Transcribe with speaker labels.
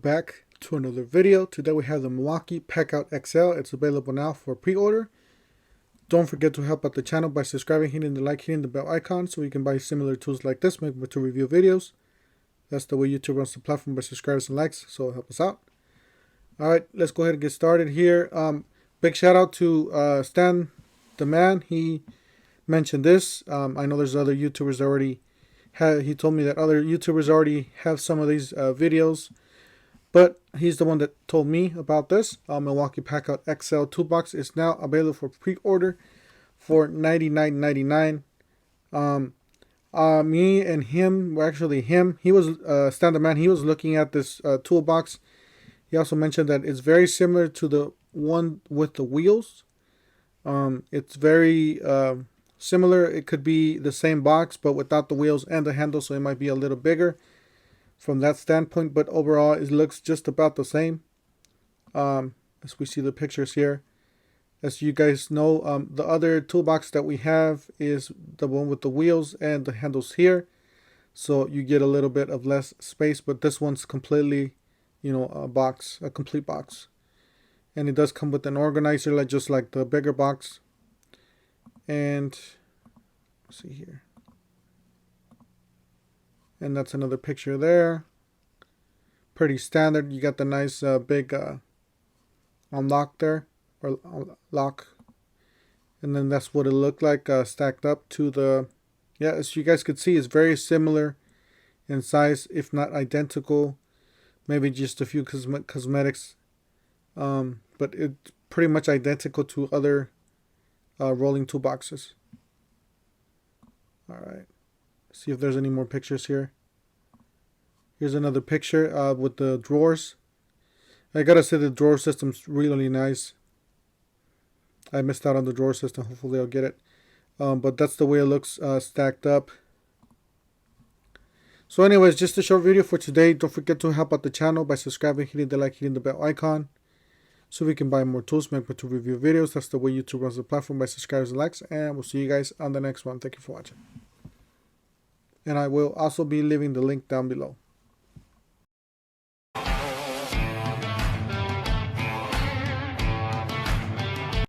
Speaker 1: back to another video. Today we have the Milwaukee Packout XL. It's available now for pre-order. Don't forget to help out the channel by subscribing, hitting the like, hitting the bell icon so you can buy similar tools like this, make to review videos. That's the way YouTube runs the platform, by subscribers and likes, so help us out. Alright, let's go ahead and get started here. Big shout out to Stan the Man. He mentioned this. I know there's other YouTubers already he told me that other YouTubers already have some of these videos, but he's the one that told me about this. Milwaukee Packout XL toolbox is now available for pre-order for $99.99. Me and him, well, actually him, he was Stan the Man. He was looking at this toolbox. He also mentioned that it's very similar to the one with the wheels. It's very similar. It could be the same box but without the wheels and the handle, so it might be a little bigger from that standpoint, but overall it looks just about the same. As we see the pictures here, as you guys know, the other toolbox that we have is the one with the wheels and the handles here, so you get a little bit of less space, but this one's completely, you know, a complete box, and it does come with an organizer just like the bigger box. And let's see here, and that's another picture there. Pretty standard. You got the nice big unlock there, or lock, and then that's what it looked like stacked up to the, yeah, as you guys could see, it's very similar in size, if not identical, maybe just a few cosmetics, but it's pretty much identical to other rolling toolboxes. Alright, see if there's any more pictures here. Here's another picture with the drawers. I gotta say the drawer system's really nice. I missed out on the drawer system. Hopefully I'll get it. But that's the way it looks stacked up. So anyways, just a short video for today. Don't forget to help out the channel by subscribing, hitting the like, hitting the bell icon, so we can buy more tools, make to review videos. That's the way YouTube runs the platform, by subscribers and likes. And we'll see you guys on the next one. Thank you for watching. And I will also be leaving the link down below.